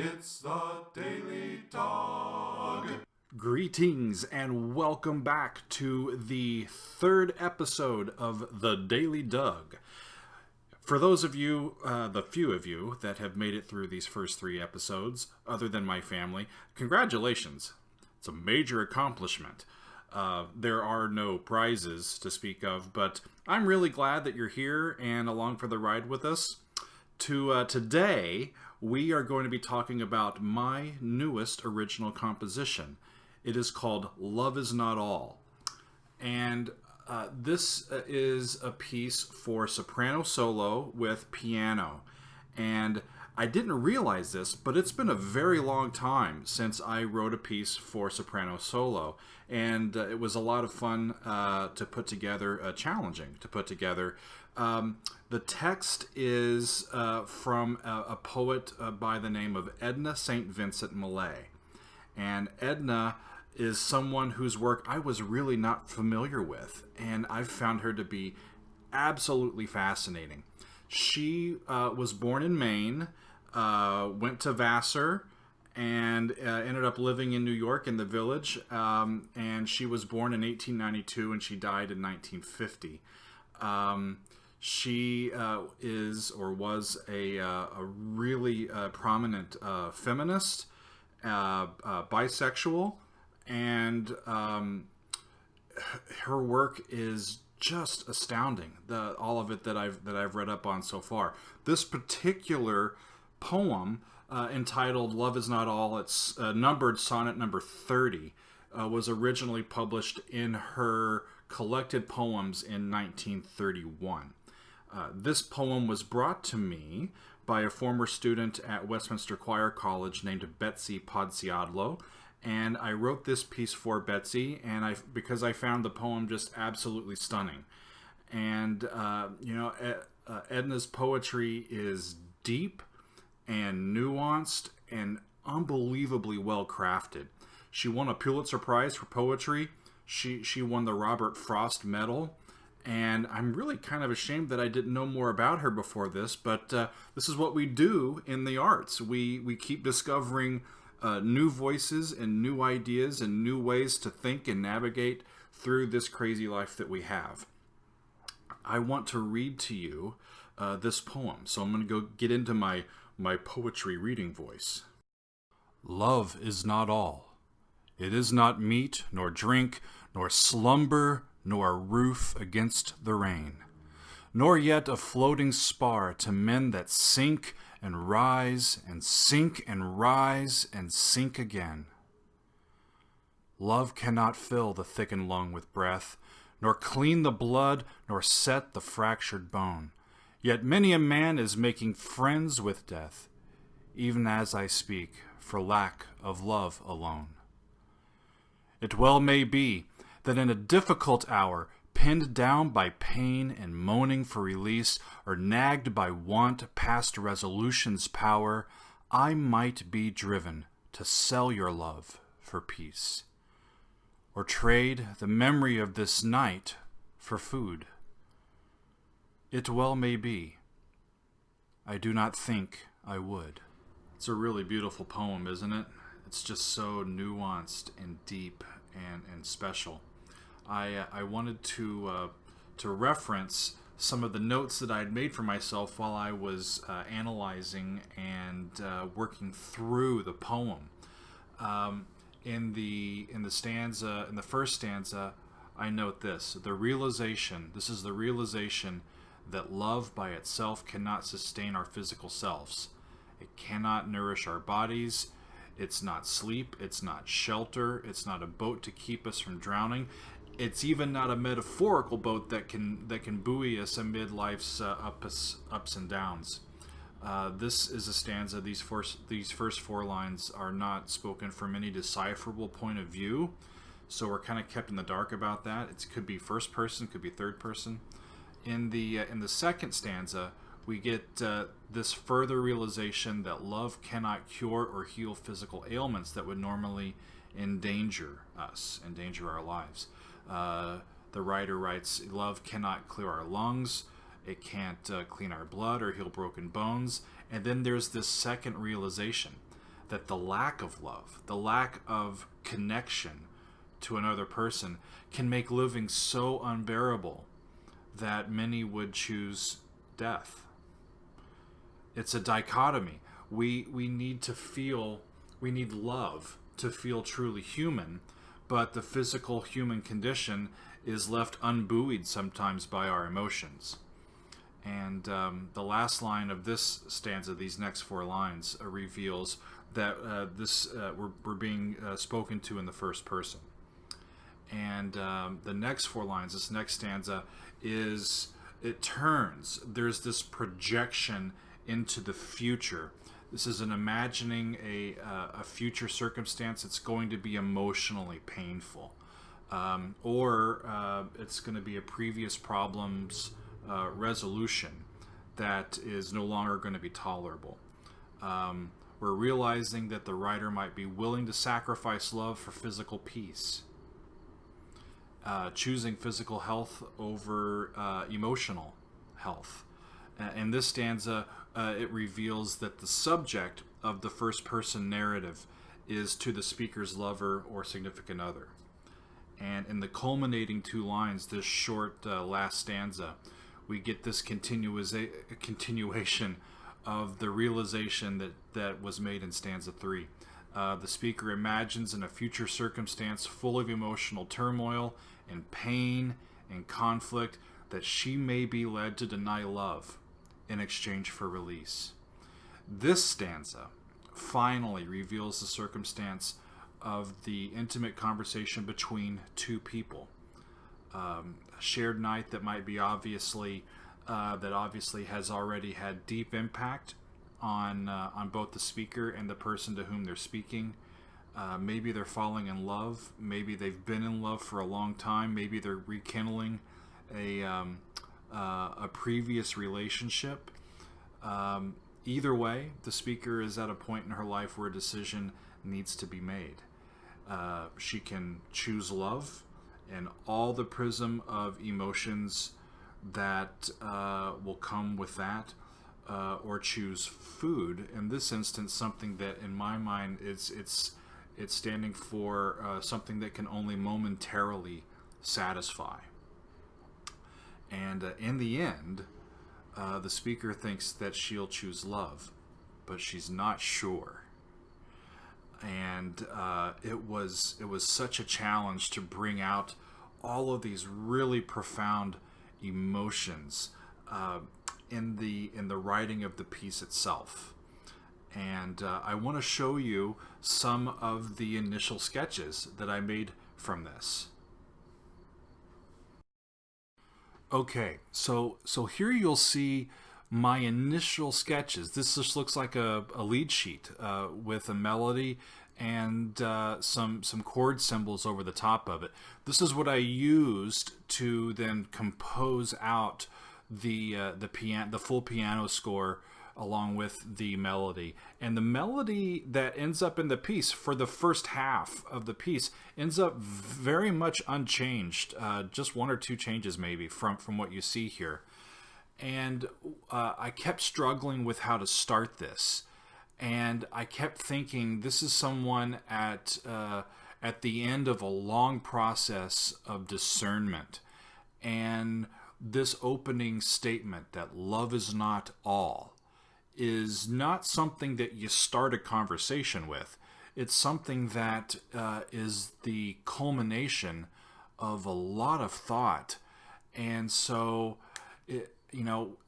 It's the Daily Dog. Greetings and welcome back to the third episode of The Daily Doug. For those of you, the few of you that have made it through these first three episodes, other than my family, congratulations. It's a major accomplishment. There are no prizes to speak of, but I'm really glad that you're here and along for the ride with us. Today, we are going to be talking about my newest original composition. It is called Love Is Not All. And this is a piece for soprano solo with piano. And I didn't realize this, but it's been a very long time since I wrote a piece for soprano solo. And it was a lot of fun to put together, challenging to put together. The text is from a poet by the name of Edna St. Vincent Millay. And Edna is someone whose work I was really not familiar with, and I've found her to be absolutely fascinating. She was born in Maine, went to Vassar, and ended up living in New York in the Village, and she was born in 1892 and she died in 1950. She is or was a really prominent feminist, bisexual, and her work is just astounding. All of it that I've read up on so far. This particular poem, entitled "Love Is Not All," it's numbered sonnet number 30, was originally published in her collected poems in 1931. This poem was brought to me by a former student at Westminster Choir College named Betsy Podsiadlo, and I wrote this piece for Betsy, and because I found the poem just absolutely stunning. And Edna's poetry is deep and nuanced and unbelievably well crafted. She won a Pulitzer Prize for poetry. She won the Robert Frost Medal. And I'm really kind of ashamed that I didn't know more about her before this, but this is what we do in the arts. We keep discovering new voices and new ideas and new ways to think and navigate through this crazy life that we have. I want to read to you this poem, so I'm going to go get into my poetry reading voice. Love is not all. It is not meat, nor drink, nor slumber, nor a roof against the rain, nor yet a floating spar to men that sink and rise and sink and rise and sink again. Love cannot fill the thickened lung with breath, nor clean the blood, nor set the fractured bone. Yet many a man is making friends with death, even as I speak, for lack of love alone. It well may be that in a difficult hour, pinned down by pain and moaning for release, or nagged by want past resolution's power, I might be driven to sell your love for peace, or trade the memory of this night for food. It well may be. I do not think I would. It's a really beautiful poem, isn't it? It's just so nuanced and deep and special. I wanted to reference some of the notes that I had made for myself while I was analyzing and working through the poem. In the first stanza, I note this: this is the realization that love by itself cannot sustain our physical selves. It cannot nourish our bodies. It's not sleep. It's not shelter. It's not a boat to keep us from drowning. It's even not a metaphorical boat that can buoy us amid life's ups and downs. This is a stanza. These first four lines are not spoken from any decipherable point of view, so we're kind of kept in the dark about that. It could be first person, could be third person. In the second stanza, we get this further realization that love cannot cure or heal physical ailments that would normally endanger us, endanger our lives. The writer writes, love cannot clear our lungs, it can't clean our blood or heal broken bones. And then there's this second realization that the lack of love, the lack of connection to another person can make living so unbearable that many would choose death. It's a dichotomy. We need to feel, we need love to feel truly human, but the physical human condition is left unbuoyed sometimes by our emotions. And the last line of this stanza, these next four lines, reveals that we're being spoken to in the first person. And the next four lines, this next stanza, it turns. There's this projection into the future. This is an imagining a future circumstance that's going to be emotionally painful, or it's going to be a previous problem's resolution that is no longer going to be tolerable. We're realizing that the writer might be willing to sacrifice love for physical peace, choosing physical health over emotional health. In this stanza, it reveals that the subject of the first-person narrative is to the speaker's lover or significant other. And in the culminating two lines, this short last stanza, we get this continuation of the realization that was made in stanza 3. The speaker imagines in a future circumstance full of emotional turmoil and pain and conflict that she may be led to deny love in exchange for release. This stanza finally reveals the circumstance of the intimate conversation between two people. A shared night that might be obviously has already had deep impact on both the speaker and the person to whom they're speaking. Maybe they're falling in love. Maybe they've been in love for a long time. Maybe they're rekindling a previous relationship. Either way, the speaker is at a point in her life where a decision needs to be made. She can choose love and all the prism of emotions that will come with that, or choose food. In this instance, something that in my mind it's standing for something that can only momentarily satisfy. And in the end, the speaker thinks that she'll choose love, but she's not sure. And it was such a challenge to bring out all of these really profound emotions in the writing of the piece itself. And I want to show you some of the initial sketches that I made from this. Okay, so here you'll see my initial sketches. This just looks like a lead sheet with a melody and some chord symbols over the top of it. This is what I used to then compose out the full piano score along with the melody. And the melody that ends up in the piece for the first half of the piece ends up very much unchanged, just one or two changes maybe from what you see here. And I kept struggling with how to start this. And I kept thinking, this is someone at the end of a long process of discernment. And this opening statement that love is not all is not something that you start a conversation with. It's something that is the culmination of a lot of thought. And so, a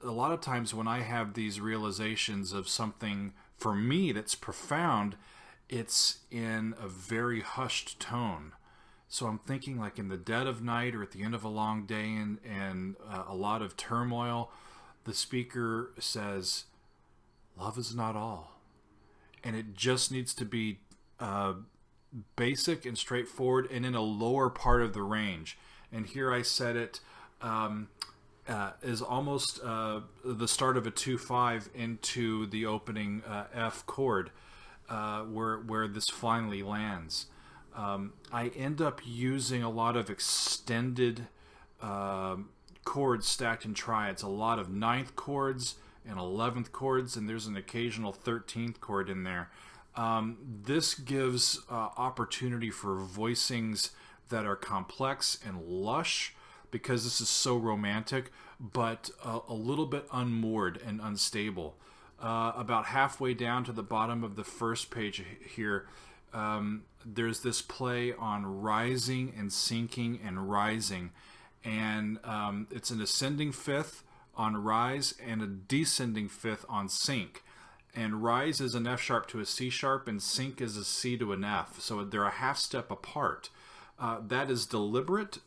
lot of times when I have these realizations of something for me that's profound, it's in a very hushed tone. So I'm thinking like in the dead of night or at the end of a long day and a lot of turmoil, the speaker says, love is not all. And it just needs to be basic and straightforward and in a lower part of the range. And here I set it is almost the start of a 2/5 into the opening F chord, where this finally lands. I end up using a lot of extended chords stacked in triads, a lot of 9th chords and 11th chords, and there's an occasional 13th chord in there This gives opportunity for voicings that are complex and lush, because this is so romantic, but a little bit unmoored and unstable. About halfway down to the bottom of the first page here, there's this play on rising and sinking and rising, and it's an ascending fifth on rise and a descending fifth on sink. And rise is an F sharp to a C sharp, and sink is a C to an F. So they're a half step apart. That is deliberate,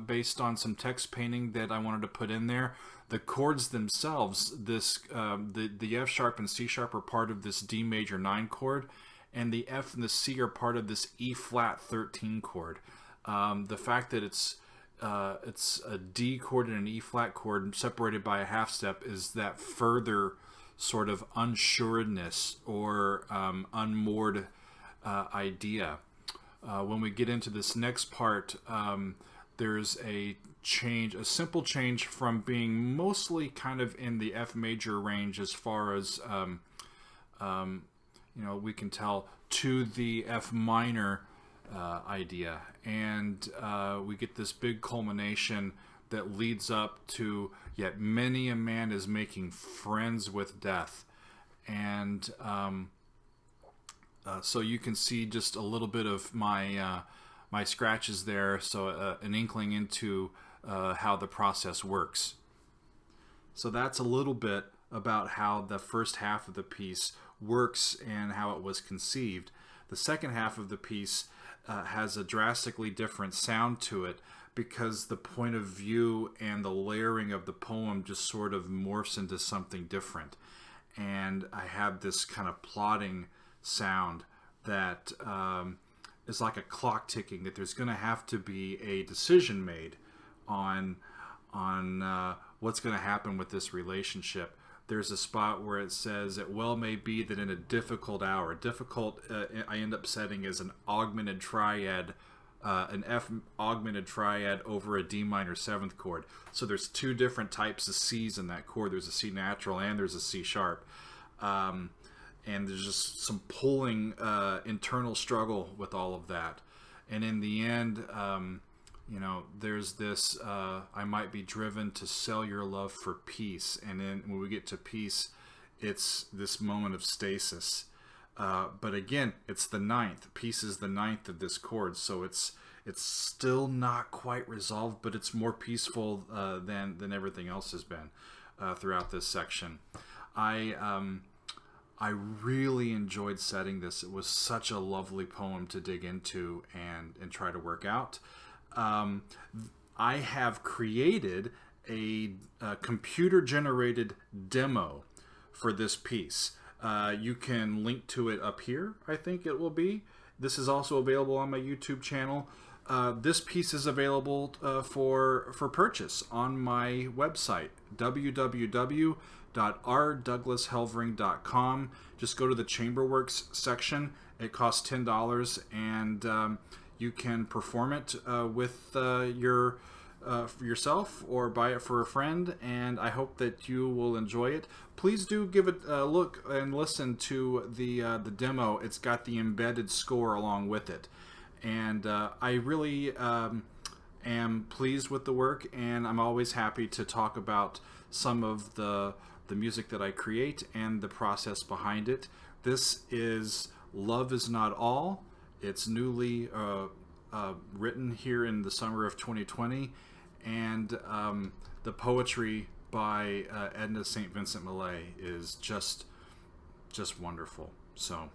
based on some text painting that I wanted to put in there. The chords themselves, the F sharp and C sharp are part of this D major 9 chord, and the F and the C are part of this E flat 13 chord. The fact that it's a D chord and an E flat chord separated by a half step is that further sort of unsureness or unmoored idea. When we get into this next part, there's a simple change from being mostly kind of in the F major range as far as we can tell, to the F minor idea, and we get this big culmination that leads up to yet many a man is making friends with death. And so you can see just a little bit of my my scratches there, so an inkling into how the process works. So that's a little bit about how the first half of the piece works and how it was conceived. The second half of the piece has a drastically different sound to it, because the point of view and the layering of the poem just sort of morphs into something different. And I have this kind of plodding sound that is like a clock ticking, that there's going to have to be a decision made on what's going to happen with this relationship. There's a spot where it says, it well may be that in a difficult hour, difficult I end up setting as an augmented triad, an F augmented triad over a D minor 7th chord. So there's two different types of C's in that chord. There's a C natural and there's a C sharp. And there's just some pulling internal struggle with all of that. And in the end, there's this, I might be driven to sell your love for peace. And then when we get to peace, it's this moment of stasis. But again, it's the 9th. Peace is the 9th of this chord, so it's still not quite resolved, but it's more peaceful than everything else has been throughout this section. I really enjoyed setting this. It was such a lovely poem to dig into and try to work out. I have created a computer-generated demo for this piece. You can link to it up here, I think it will be. This is also available on my YouTube channel. This piece is available for purchase on my website, www.rdouglashelvering.com. Just go to the Chamberworks section. It costs $10, and you can perform it with yourself, or buy it for a friend, and I hope that you will enjoy it. Please do give it a look and listen to the demo. It's got the embedded score along with it, and I really am pleased with the work, and I'm always happy to talk about some of the music that I create and the process behind it. This is Love Is Not All. It's newly written here in the summer of 2020, and the poetry by Edna St. Vincent Millay is just wonderful. So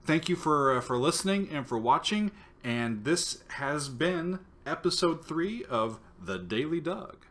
thank you for listening and for watching, and this has been episode 3 of The Daily Doug.